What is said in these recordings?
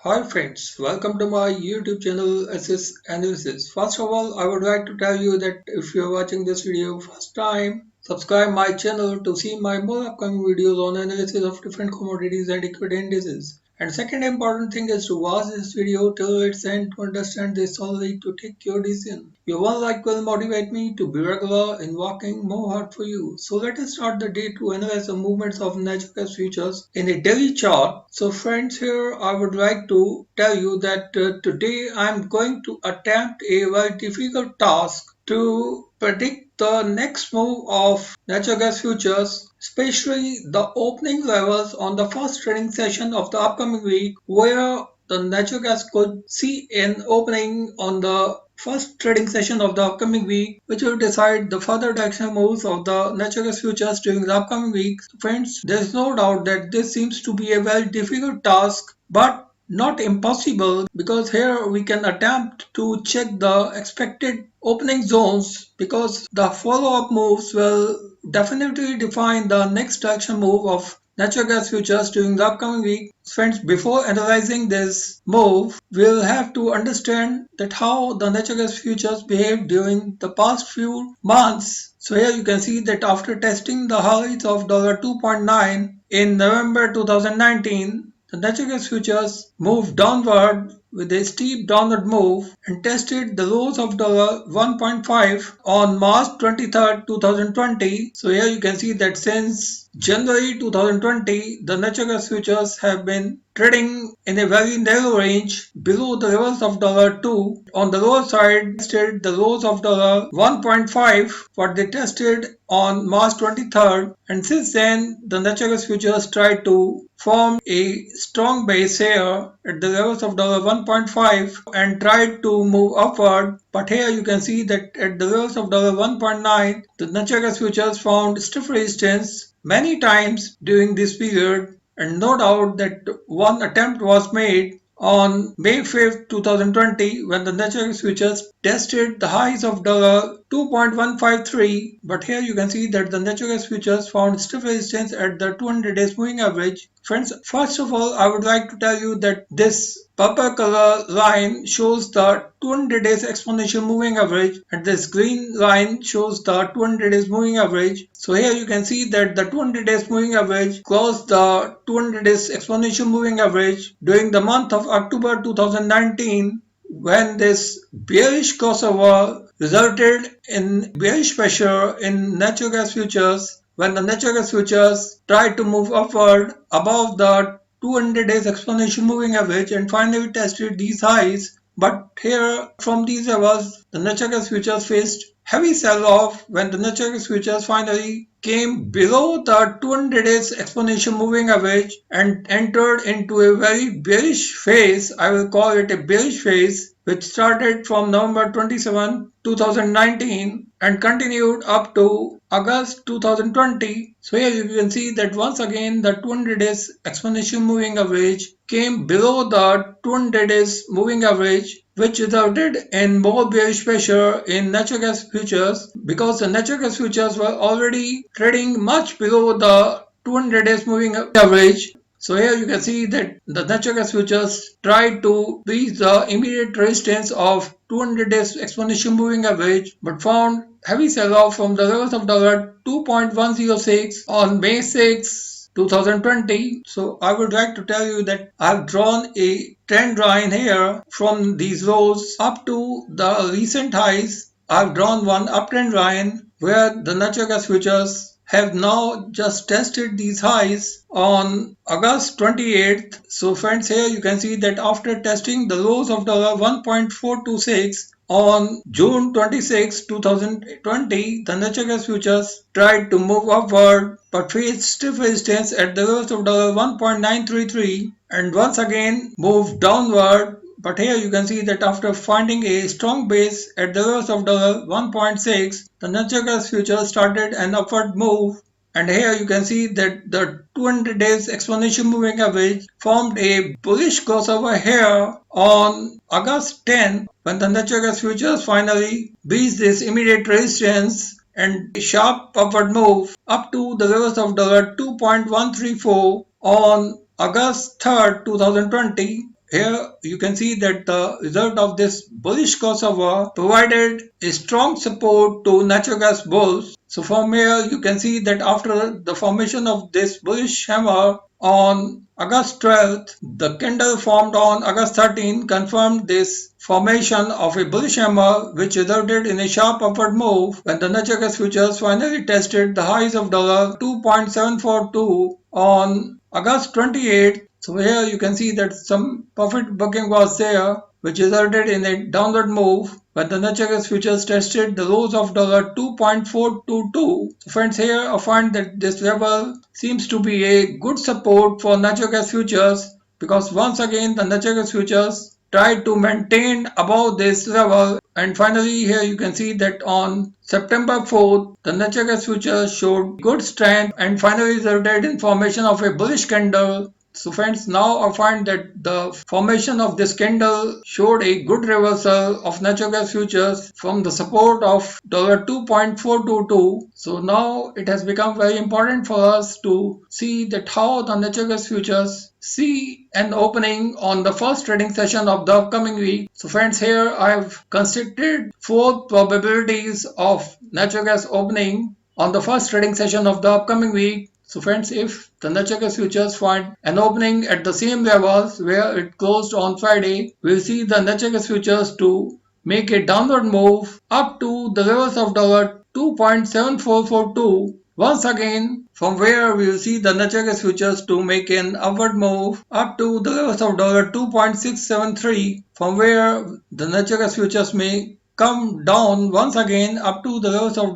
Hi friends, welcome to my YouTube channel SS Analysis. First of all, I would like to tell you that if you are watching this video first time, subscribe my channel to see my more upcoming videos on analysis of different commodities and equity indices. And second important thing is to watch this video till its end to understand this solely to take your decision. Your one like will motivate me to be regular in working more hard for you. So let us start the day to analyze the movements of natural gas futures in a daily chart. So friends, here I would like to tell you that today I am going to attempt a very difficult task to predict the next move of natural gas futures, especially the opening levels on the first trading session of the upcoming week, where the natural gas could see an opening on the first trading session of the upcoming week, which will decide the further direction moves of the natural gas futures during the upcoming week. Friends, there is no doubt that this seems to be a very difficult task, but not impossible, because here we can attempt to check the expected opening zones, because the follow-up moves will definitely define the next direction move of natural gas futures during the upcoming week. Friends, before analyzing this move, we'll have to understand that how the natural gas futures behaved during the past few months. So here you can see that after testing the highs of $2.9 in November 2019, the natural gas futures moved downward with a steep downward move and tested the lows of $1.5 on March 23rd, 2020. So here you can see that since January 2020, the natural gas futures have been trading in a very narrow range below the levels of $2. On the lower side, tested the lows of $1.5, what they tested on March 23rd, and since then the natural gas futures tried to form a strong base here at the levels of $1.5 and tried to move upward. But here you can see that at the levels of $1.9, the natural gas futures found stiff resistance many times during this period, and no doubt that one attempt was made on May 5th, 2020, when the natural gas futures tested the highs of $2.153, but here you can see that the natural gas futures found stiff resistance at the 200 days moving average. Friends, first of all, I would like to tell you that this purple color line shows the 200 days exponential moving average, and this green line shows the 200 days moving average. So here you can see that the 200 days moving average crossed the 200 days exponential moving average during the month of October 2019, when this bearish crossover resulted in bearish pressure in natural gas futures, when the natural gas futures tried to move upward above the 200 days exponential moving average and finally tested these highs. But here from these levels, the natural gas futures faced heavy sell-off when the natural gas futures finally came below the 200 days exponential moving average and entered into a very bearish phase. I will call it a bearish phase, which started from November 27, 2019 and continued up to August 2020. So here you can see that once again the 200 days exponential moving average came below the 200 days moving average, which resulted in more bearish pressure in natural gas futures, because the natural gas futures were already trading much below the 200 days moving average. So here you can see that the natural gas futures tried to reach the immediate resistance of 200 days exponential moving average, but found heavy sell-off from the levels of $2.106 on May 6, 2020. So I would like to tell you that I have drawn a trend line here from these lows up to the recent highs. I have drawn one uptrend line where the natural gas futures have now just tested these highs on August 28th. So friends, here you can see that after testing the lows of $1.426 on June 26, 2020, the natural gas futures tried to move upward but faced stiff resistance at the levels of $1.933 and once again moved downward. But here you can see that after finding a strong base at the levels of $1.6, the natural gas futures started an upward move. And here you can see that the 200 days exponential moving average formed a bullish crossover here on August 10, when the natural gas futures finally breached this immediate resistance and a sharp upward move up to the levels of $2.134 on August 3rd, 2020. here you can see that the result of this bullish crossover provided a strong support to natural gas bulls. So from here you can see that after the formation of this bullish hammer on August 12th, the candle formed on August 13th confirmed this formation of a bullish hammer which resulted in a sharp upward move when the natural gas futures finally tested the highs of $2.742 on August 28th. So here you can see that some profit booking was there, which resulted in a downward move when the natural gas futures tested the lows of $2.422. So friends, here I find that this level seems to be a good support for natural gas futures, because once again the natural gas futures tried to maintain above this level, and finally here you can see that on September 4th the natural gas futures showed good strength and finally resulted in formation of a bullish candle. So friends, now I find that the formation of this candle showed a good reversal of natural gas futures from the support of $2.422. So now it has become very important for us to see that how the natural gas futures see an opening on the first trading session of the upcoming week. So friends, here I have constructed 4 probabilities of natural gas opening on the first trading session of the upcoming week. So friends, if the natural gas futures find an opening at the same levels where it closed on Friday, we'll see the natural gas futures to make a downward move up to the levels of $2.7442. Once again, from where we will see the natural gas futures to make an upward move up to the levels of $2.673, from where the natural gas futures may come down once again up to the levels of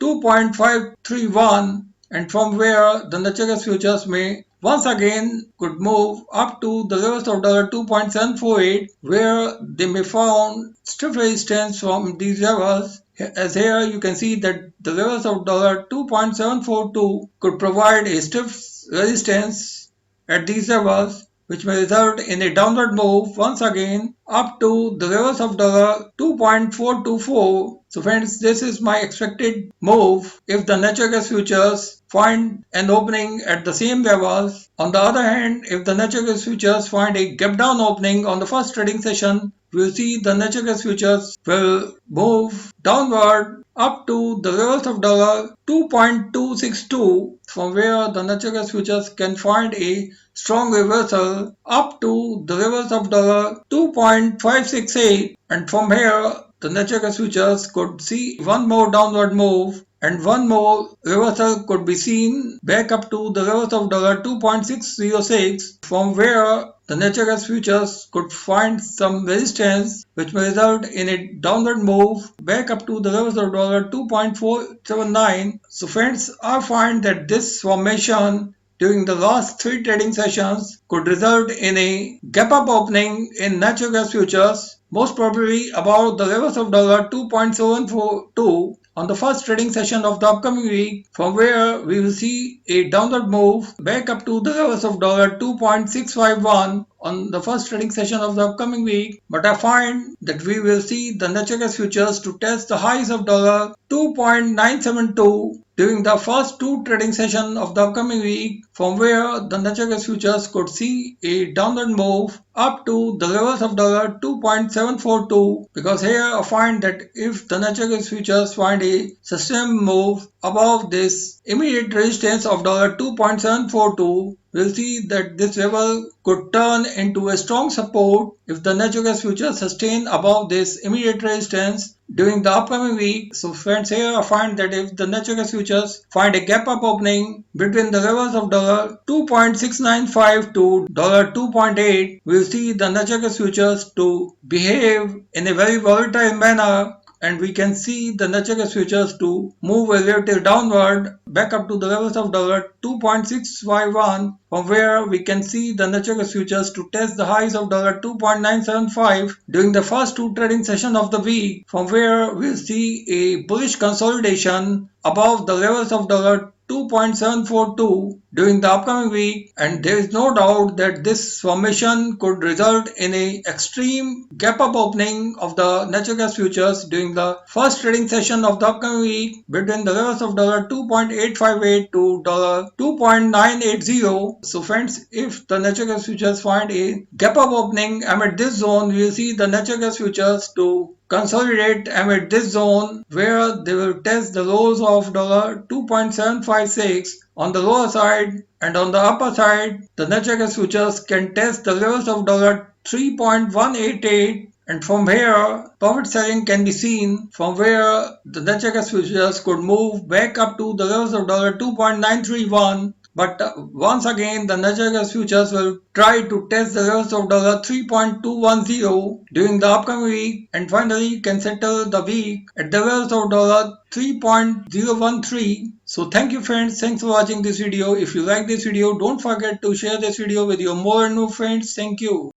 $2.531, and from where the natural gas futures may once again could move up to the levels of $2.748, where they may found stiff resistance from these levels. As here you can see that the levels of $2.742 could provide a stiff resistance at these levels, which may result in a downward move once again up to the levels of $2.424. So friends, this is my expected move if the natural gas futures find an opening at the same levels. On the other hand, if the natural gas futures find a gap down opening on the first trading session, we'll see the natural gas futures will move downward up to the levels of $2.262, from where the natural gas futures can find a strong reversal up to the levels of $2.568, and from here the natural gas futures could see one more downward move and one more reversal could be seen back up to the levels of $2.606, from where the natural gas futures could find some resistance which may result in a downward move back up to the levels of $2.479. So friends, I find that this formation during the last 3 trading sessions could result in a gap up opening in natural gas futures, most probably about the levels of $2.742 on the first trading session of the upcoming week, from where we will see a downward move back up to the levels of $2.651 on the first trading session of the upcoming week. But I find that we will see the natural gas futures to test the highs of $2.972 during the first 2 trading sessions of the upcoming week, from where the natural gas futures could see a downward move up to the levels of $2.742, because here I find that if the natural gas futures find a sustained move above this immediate resistance of $2.742, we'll see that this level could turn into a strong support if the natural gas futures sustain above this immediate resistance during the upcoming week. So friends, here I find that if the natural gas futures find a gap up opening between the levels of $2.695 to $2.8, we'll see the natural gas futures to behave in a very volatile manner, and we can see the natural gas futures to move a little downward back up to the levels of $2.651, from where we can see the natural gas futures to test the highs of $2.975 during the first 2 trading sessions of the week, from where we'll see a bullish consolidation above the levels of $2.742, during the upcoming week, and there is no doubt that this formation could result in a extreme gap up opening of the natural gas futures during the first trading session of the upcoming week between the levels of $2.858 to $2.980. So friends, if the natural gas futures find a gap up opening amid this zone, we will see the natural gas futures to consolidate amid this zone where they will test the lows of $2.756 on the lower side, and on the upper side the natural gas futures can test the levels of $3.188, and from here profit selling can be seen from where the natural gas futures could move back up to the levels of $2.931. But once again, the natural gas futures will try to test the levels of $3.210 during the upcoming week, and finally can settle the week at the levels of $3.013. So thank you friends, thanks for watching this video. If you like this video, don't forget to share this video with your more and more friends. Thank you.